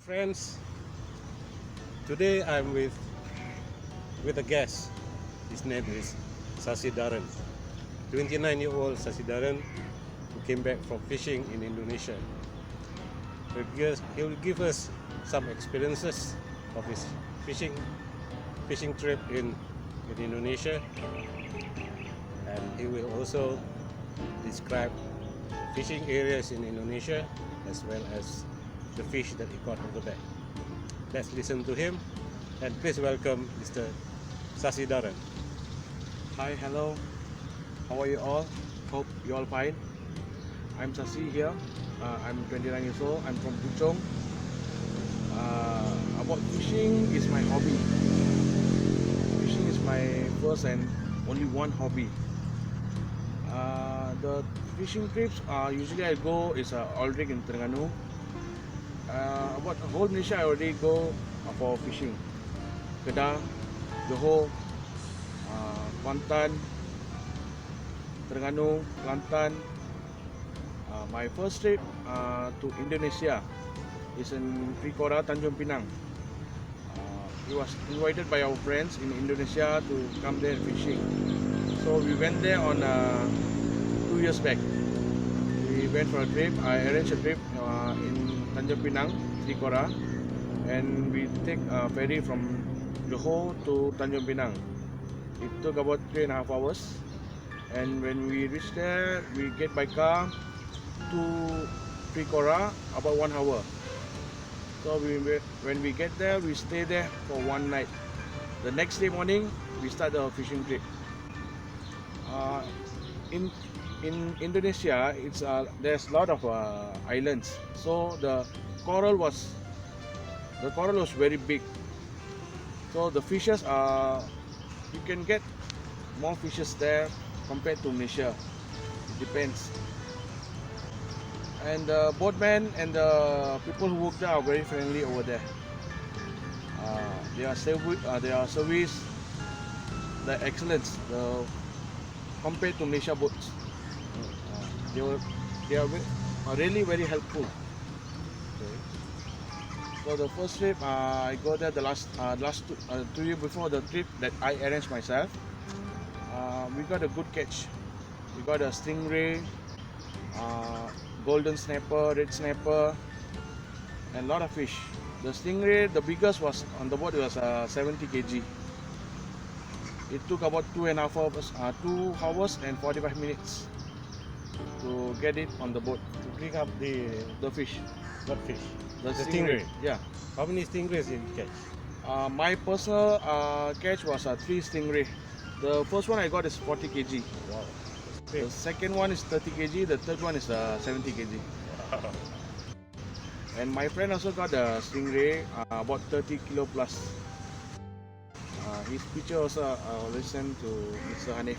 friends, today I'm with a guest. His name is Sasi Daran, 29-year-old Sasi Daran, who came back from fishing in Indonesia. He will give us some experiences of his fishing trip in Indonesia, and he will also describe fishing areas in Indonesia as well as the fish that he caught over there. Let's listen to him, and please welcome Mr. Sasi Daran. Hi, hello. How are you all? Hope you all fine. I'm Sasi here. I'm 29 years old. I'm from Puchong. About fishing is my hobby. Fishing is my first and only one hobby. The fishing trips usually I go is Aldrich in Terengganu. About the whole Malaysia I already go for fishing. Kedah, Johor, Kuantan, Terengganu, Kelantan. My first trip to Indonesia is in Trikora, Tanjung Pinang. We was invited by our friends in Indonesia to come there fishing. So we went there on 2 years back. We went for a trip. I arranged a trip in Tanjung Pinang, Trikora, and we take a ferry from Johor to Tanjung Pinang. It took about 3.5 hours, and when we reached there, we get by car to Trikora about 1 hour. So when we get there, we stay there for one night. The next day morning, we start the fishing trip. In Indonesia, there's a lot of islands, so the coral was very big. So the fishes you can get more fishes there compared to Malaysia. It depends. And the boatmen and the people who work there are very friendly over there. They are service, the excellence, compared to Malaysia boats. They are really very helpful. Okay. So the first trip I go there the last 2 years before the trip that I arranged myself. We got a good catch. We got a stingray, golden snapper, red snapper, and a lot of fish. The stingray, the biggest was on the boat, was 70 kg. It took about 2 hours and 45 minutes to get it on the boat. To bring up the fish. What fish? The stingray. Yeah. How many stingrays did you catch? My personal catch was 3 stingray. The first one I got is 40 kg. Wow. The second one is 30 kg. The third one is 70 kg. Wow. And my friend also got a stingray about 30 kilo plus. His picture also listen to Mr. Hanif.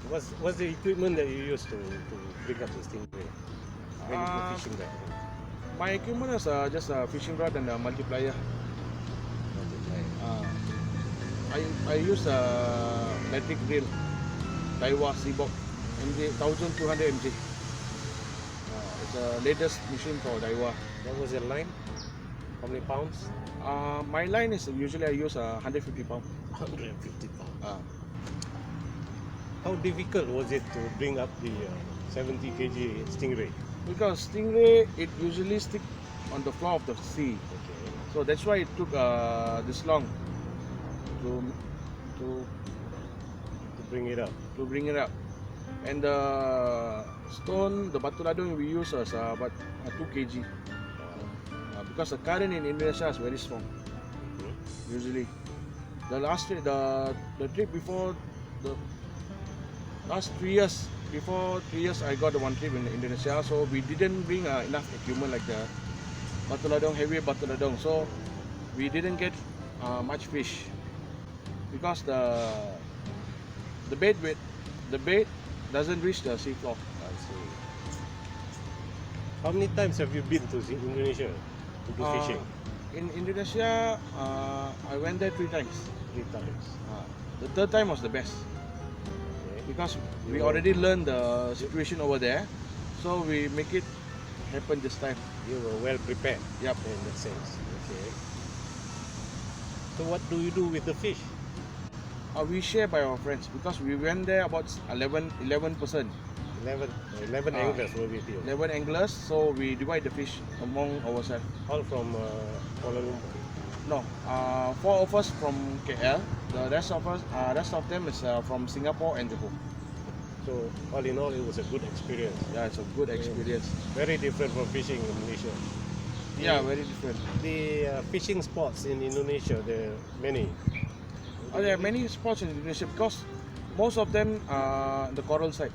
What's the equipment that you used to bring up the stingray when you go fishing there? My equipment is just a fishing rod and a multiplier. I use a electric drill, Daiwa Seabox, 1200 mg. It's the latest machine for Daiwa. What was your line? How many pounds? My line is usually I use 150 pounds. 150 pounds. How difficult was it to bring up the 70 kg stingray? Because stingray, it usually stick on the floor of the sea. Okay. So that's why it took this long to bring it up. And the stone, the batu ladung we use is about 2 kg. Because the current in Indonesia is very strong. Usually, the last trip, the trip before the last 3 years, before 3 years, I got one trip in Indonesia. So we didn't bring enough equipment like the batu ladung, heavy batu ladung. So we didn't get much fish because the bait doesn't reach the sea floor. I see. How many times have you been to Indonesia to do fishing? In Indonesia, I went there 3 times. 3 times. The third time was the best. Okay. Because we already learned the situation over there, so we make it happened this time. You were well prepared. Yep. In that sense. Okay. So what do you do with the fish? We share by our friends because we went there about 11 person, 11 Ah. anglers were with you. 11 anglers. So we divide the fish among ourselves. All from Kuala Lumpur. No, 4 of us from KL. The rest of them is from Singapore and Johor. So all in all, it was a good experience. Yeah, it's a good experience. Very different from fishing in Malaysia. Yeah, very different. The fishing spots in Indonesia, there are many. There are many spots in Indonesia because most of them are the coral side.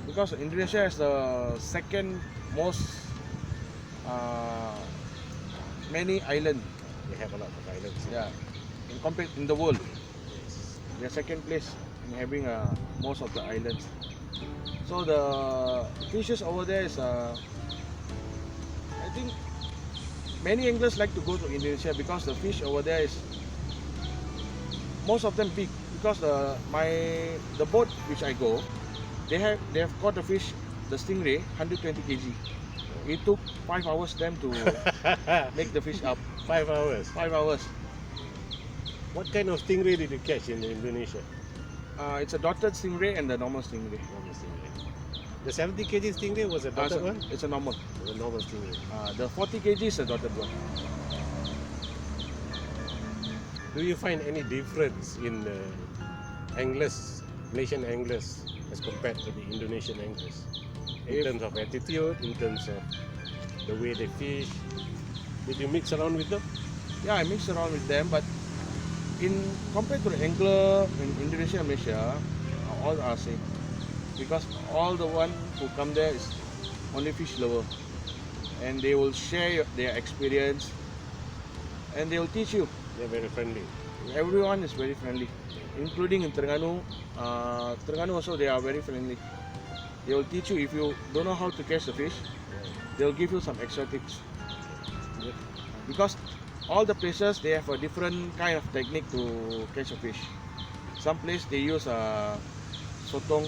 Because Indonesia is the second most many island. They have a lot of islands. Yeah, in the world, they are second place in having most of the islands. So the fishes over there is I think many anglers like to go to Indonesia because the fish over there is most of them big because the boat which I go, they have caught the fish, the stingray 120 kg. It took 5 hours them to make the fish up. 5 hours. 5 hours. What kind of stingray did you catch in Indonesia? It's a dotted stingray and the normal stingray. Normal stingray. The 70 kg stingray was a dotted one? It's a normal. The normal stingray. The 40 kg is a dotted one. Do you find any difference in anglers, Malaysian anglers, as compared to the Indonesian anglers? In terms of attitude, in terms of the way they fish? Did you mix around with them? Yeah, I mix around with them, but compared to the angler in Indonesia and Malaysia, all are same. Because all the one who come there is only fish lover, and they will share their experience, and they will teach you. They're very friendly. Everyone is very friendly, including in Terengganu. Terengganu also they are very friendly. They will teach you if you don't know how to catch the fish. They will give you some extra tips. Because all the places they have a different kind of technique to catch a fish. Some place they use sotong,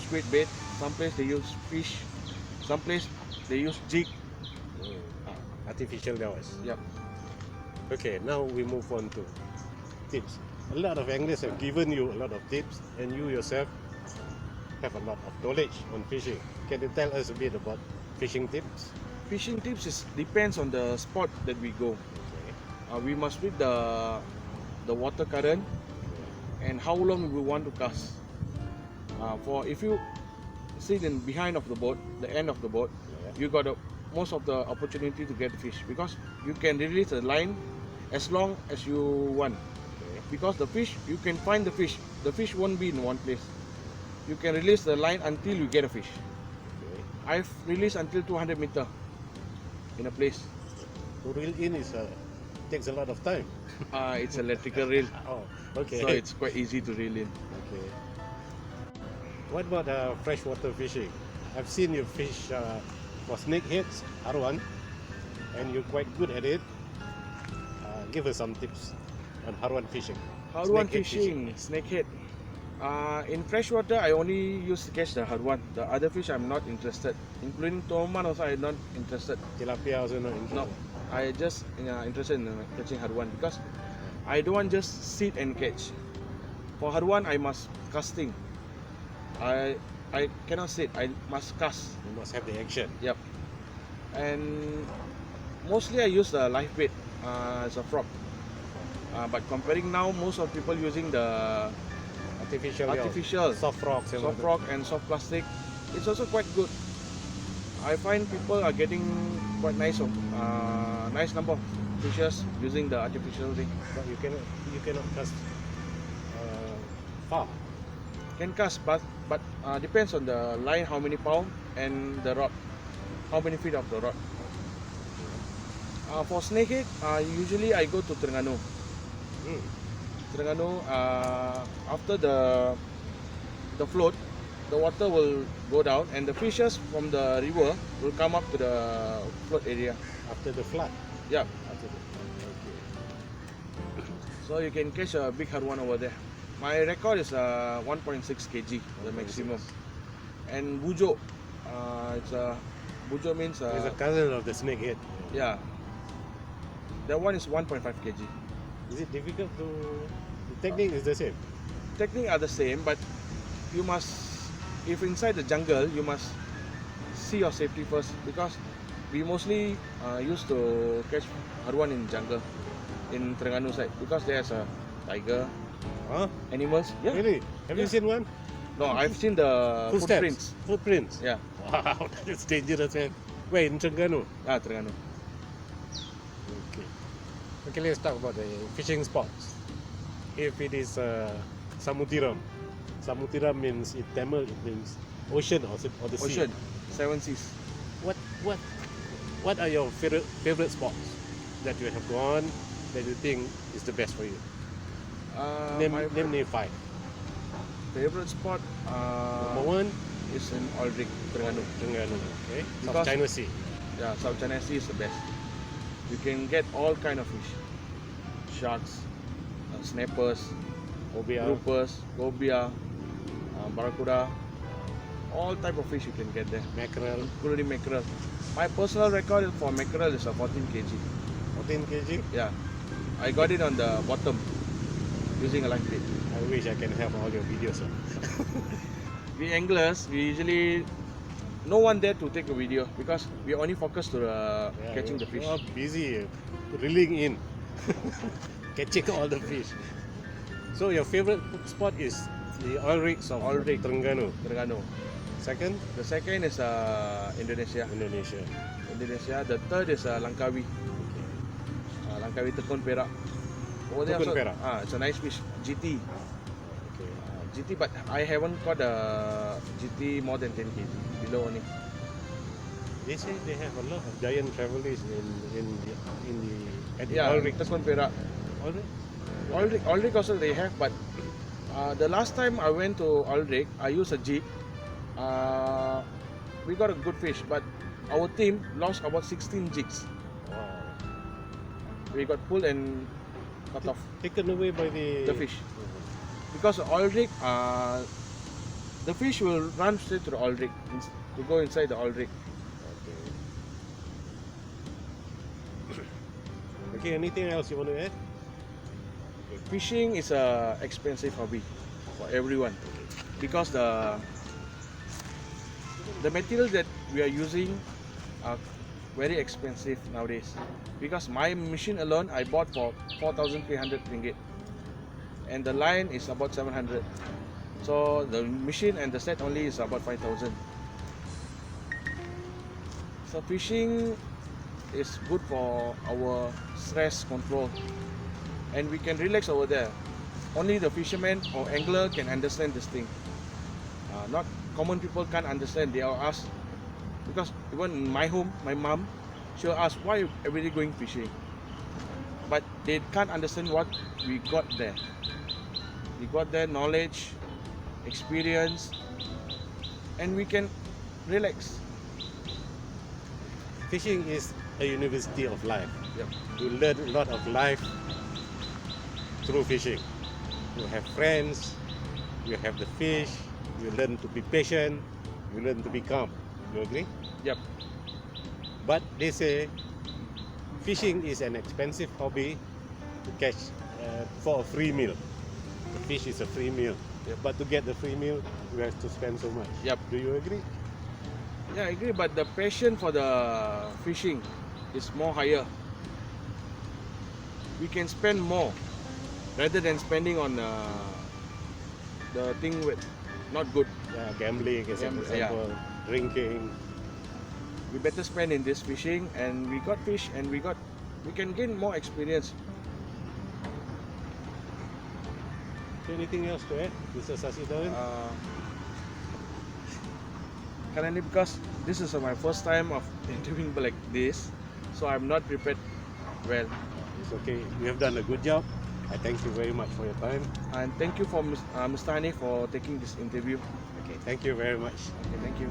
squid bait. Some place they use fish. Some place they use jig. Artificial lures. Yep. Okay, now we move on to tips. A lot of anglers have given you a lot of tips, and you yourself have a lot of knowledge on fishing. Can you tell us a bit about fishing tips? Fishing tips depends on the spot that we go. We must read the water current and how long we want to cast. For if you sit in behind of the boat, the end of the boat, you got most of the opportunity to get fish because you can release the line as long as you want. Because the fish, you can find the fish. The fish won't be in one place. You can release the line until you get a fish. I've released until 200 meter in a place. To reel in takes a lot of time. It's electrical reel, Oh, okay. so it's quite easy to reel in. Okay. What about freshwater fishing? I've seen you fish for snakeheads, Arwan, and you're quite good at it. Give us some tips on Harwan fishing. Harwan Snakehead fishing, snakehead. In freshwater, I only use to catch the harwan. The other fish, I'm not interested. Including toman also, I'm not interested. Tilapia also not interested. No, I just interested in catching harwan because I don't want just sit and catch. For harwan, I must casting. I cannot sit. I must cast. You must have the action. Yep. And mostly I use the live bait as a prop. But comparing now, most of people using the artificial soft rocks and soft rock and soft plastic. It's also quite good. I find people are getting quite nice number of fishes using the artificial thing. But you cannot cast far. Can cast, but depends on the line, how many pound, and the rod, how many feet of the rod. For snakehead, usually I go to Terengganu. Terengganu, after the float, the water will go down and the fishes from the river will come up to the float area. After the flood. Yeah, Okay. so you can catch a big harwan over there. My record is 1.6 kg, the maximum. And bujo, it's Bujo means It's a cousin of the snakehead. yeah. That one is 1.5 kg. Is it difficult to? The technique is the same. Technique are the same, but you must, if inside the jungle, you must see your safety first, because we mostly used to catch haruan in jungle in Terengganu side, because there's a tiger, Huh? animals. Yeah. Really? Have you Yeah. seen one? No, I've seen the Footsteps. footprints. Footprints. Yeah. Wow, that's dangerous, man. Where in Terengganu? Terengganu. Okay. Okay, let's talk about the fishing spots. If it is Samutiram, Samutiram means in Tamil it means ocean or the sea. Ocean, 7 seas. What are your favorite spots that you have gone that you think is the best for you? My Name me 5. favorite spot Number 1, is in Aldrich, Terengganu. Terengganu. Okay. South Because- China Sea. Yeah, South China Sea is the best. You can get all kind of fish, sharks, snappers, Obia. groupers, cobia, barracuda, all type of fish you can get there, Mackerel. including mackerel. My personal record for mackerel is a 14 kg. 14 kg. Yeah, I got it on the bottom using a live bait. I wish I can have all your videos. We anglers, we usually no one there to take a video, because we only focus to catching the fish. You are busy reeling in, catching all the fish. So your favorite spot is the oil rigs of Aldrich. Terengganu. Terengganu. Second, The second is Indonesia. Indonesia. Indonesia. The third is Langkawi. Langkawi Tekun Perak. Over there Tekun also, Perak. it's a nice fish. GT. Okay. GT, but I haven't caught a GT more than 10 kg. Below only. They say they have a lot of giant travelers at the Yeah, oil rigs. Tekun Perak. Oil rig? Aldrich also they have, but the last time I went to Aldrich, I used a jeep. We got a good fish, but our team lost about 16 jigs. Wow. We got pulled and cut off Taken away by the fish. Because Aldrich, the fish will run straight to the Aldrich, to go inside the Aldrich. Okay. Okay, anything else you want to add? Fishing is a expensive hobby for everyone, because the material that we are using are very expensive nowadays. Because my machine alone I bought for 4,300 ringgit, and the line is about 700. So the machine and the set only is about 5,000. So fishing is good for our stress control, and we can relax over there. Only the fisherman or angler can understand this thing. Not common people can't understand. They will ask, because even in my home, my mom, she'll ask, why you every day going fishing? But they can't understand what we got there. We got there knowledge, experience, and we can relax. Fishing is a university of life. Yep. You learn a lot of life through fishing. You have friends, you have the fish, you learn to be patient, you learn to be calm. You agree? Yep. But they say fishing is an expensive hobby to catch for a free meal. The fish is a free meal. Yep. But to get the free meal, you have to spend so much. Yep. Do you agree? Yeah, I agree, but the passion for the fishing is more higher. We can spend more rather than spending on the thing with not good. Yeah, gambling, as an Gambling, yeah. example, drinking. We better spend in this fishing, and we got fish, and we can gain more experience. Anything else to add, Mr. Sasi Daran? Currently, because this is my first time of interviewing like this, so I'm not prepared well. It's okay. You have done a good job. I thank you very much for your time. And thank you for Mr. Hani for taking this interview. Okay, thank you very much. Okay, thank you.